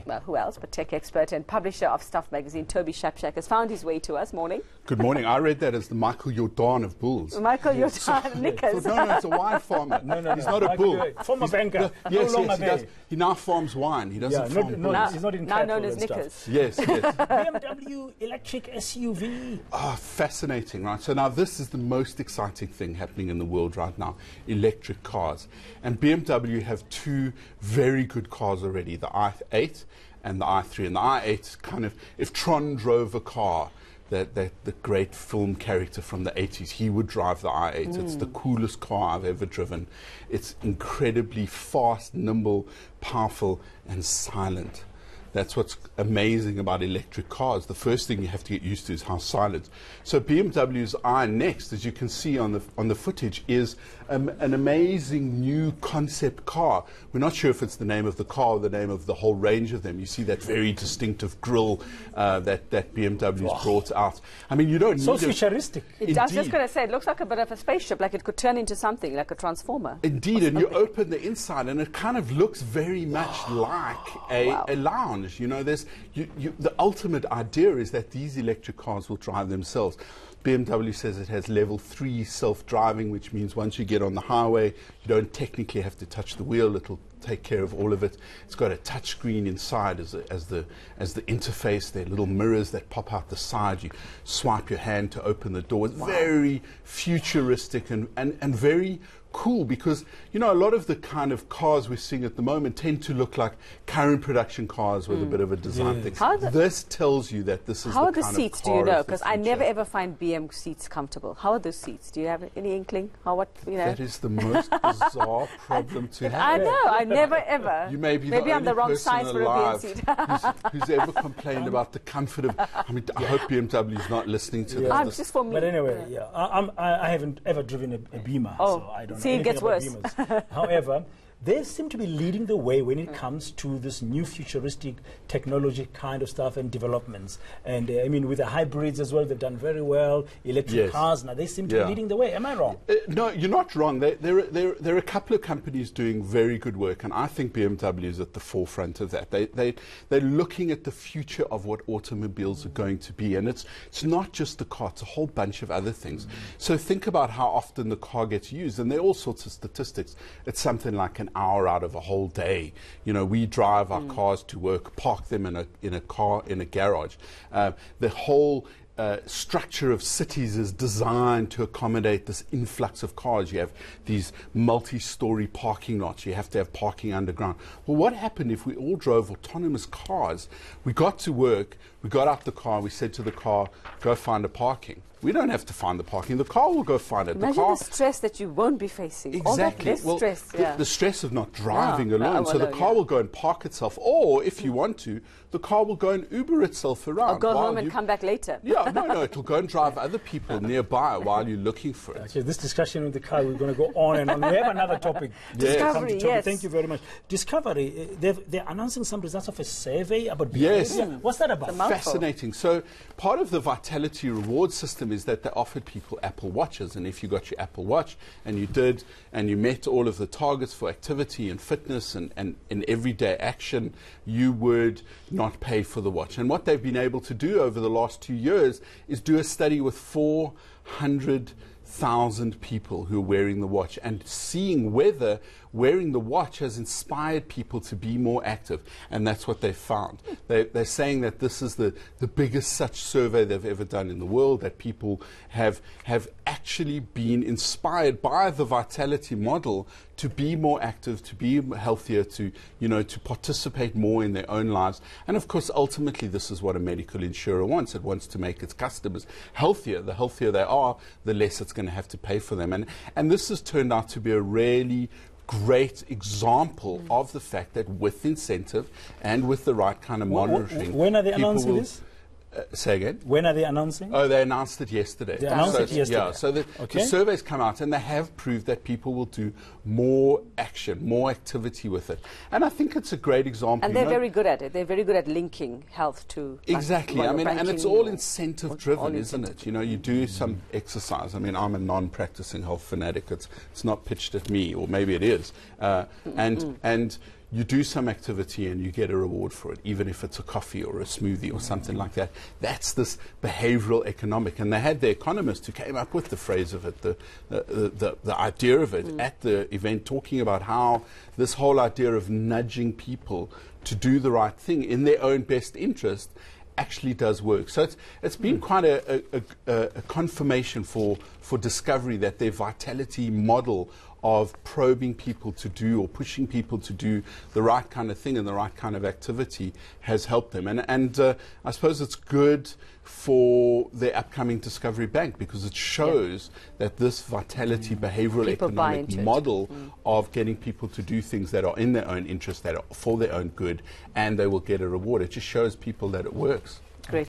well, who else but tech expert and publisher of Stuff magazine, Toby Shapshak, has found his way to us. Morning. Good morning. I read that as the Michael Jordan of bulls. Michael Jordan, Knickers. So, no, it's a wine farmer. No, he's not a bull. Former banker. Yes, he now farms wine. He doesn't farm bulls. He's not in now known as Knickers. Yes. BMW electric SUV. Fascinating, right? So now this is the most exciting thing happening in the world right now, electric cars. And BMW have two very good cars already, the i8 and the i3. And the i8 kind of, if Tron drove a car, the great film character from the 80s, he would drive the i8. It's the coolest car I've ever driven. It's incredibly fast, nimble, powerful, and silent. That's what's amazing about electric cars. The first thing you have to get used to is how silent. So BMW's iNext, as you can see on the footage, is an amazing new concept car. We're not sure if it's the name of the car or the name of the whole range of them. You see that very distinctive grille that BMW's brought out. I mean, you don't so need futuristic. I was just going to say, it looks like a bit of a spaceship, like it could turn into something, like a transformer. Indeed, and you open the inside and it kind of looks very much like a lounge. You know, the ultimate idea is that these electric cars will drive themselves. BMW says it has level 3 self-driving, which means once you get on the highway, you don't technically have to touch the wheel. It'll take care of all of it. It's got a touch screen inside as the interface. There are little mirrors that pop out the side. You swipe your hand to open the door. It's very futuristic and very cool, because you know a lot of the kind of cars we're seeing at the moment tend to look like current production cars with a bit of a design thing. This tells you that this is how the are the kind seats, of do car you know? of the Because I never future. ever find BM seats comfortable. How are those seats? Do you have any inkling? What you know? That is the most bizarre problem to have. I know. I never ever. You may be Maybe the I'm the only wrong person size for a BM alive seat. who's ever complained about the comfort of. I mean, I hope BMW is not listening to this. Just for me. But anyway, I haven't ever driven a Beamer, so I don't know See, it gets worse. Beamers. However, they seem to be leading the way when it comes to this new futuristic technology kind of stuff and developments. And I mean, with the hybrids as well, they've done very well. Electric cars, now they seem to be leading the way. Am I wrong? No, you're not wrong. There are a couple of companies doing very good work, and I think BMW is at the forefront of that. They're looking at the future of what automobiles are going to be, and it's not just the car; it's a whole bunch of other things. So think about how often the car gets used, and there are all sorts of statistics. It's something like an hour out of a whole day. You know, we drive our cars to work, park them in a garage. The whole structure of cities is designed to accommodate this influx of cars. You have these multi-story parking lots. You have to have parking underground. Well, what happened if we all drove autonomous cars? We got to work, we got out the car, we said to the car, go find a parking. We don't have to find the parking. The car will go find it. Imagine the stress that you won't be facing. Exactly. All that stress. The stress of not driving alone. So the car will go and park itself, or if you want to, the car will go and Uber itself around. Or go home and come back later. Yeah, no, it'll go and drive other people nearby while you're looking for it. Okay, this discussion with the car, we're going to go on and on. We have another topic. Discovery, yes. Thank you very much. Discovery, they're announcing some results of a survey about behavior. Yes. What's that about? Fascinating. So part of the Vitality reward system is that they offered people Apple Watches, and if you got your Apple Watch and you met all of the targets for activity and fitness and in everyday action, you would not pay for the watch. And what they've been able to do over the last 2 years is do a study with 400,000 people who are wearing the watch and seeing whether wearing the watch has inspired people to be more active. And that's what they found. They're saying that this is the biggest such survey they've ever done in the world, that people have actually been inspired by the Vitality model to be more active, to be healthier, to participate more in their own lives. And of course, ultimately, this is what a medical insurer wants. It wants to make its customers healthier. The healthier they are, the less it's going to have to pay for them. And this has turned out to be a really great example of the fact that with incentive and with the right kind of monitoring, when are they announcing this? Say again? When are they announcing? Oh, they announced it yesterday. They announced it yesterday. Yeah, so the surveys come out and they have proved that people will do more action, more activity with it. And I think it's a great example. And they're very good at it. They're very good at linking health to... Exactly. I mean, and it's all incentive driven, isn't it? You know, you do some exercise. I mean, I'm a non-practicing health fanatic. It's not pitched at me, or maybe it is. And you do some activity and you get a reward for it, even if it's a coffee or a smoothie or something like that. That's this behavioral economic. And they had the economist who came up with the phrase of it, the idea of it at the event, talking about how this whole idea of nudging people to do the right thing in their own best interest actually does work. So it's been quite a confirmation for Discovery that their vitality model of probing people to do or pushing people to do the right kind of thing and the right kind of activity has helped them. And I suppose it's good for the upcoming Discovery Bank because it shows that this vitality behavioral People economic model of getting people to do things that are in their own interest, that are for their own good, and they will get a reward. It just shows people that it works.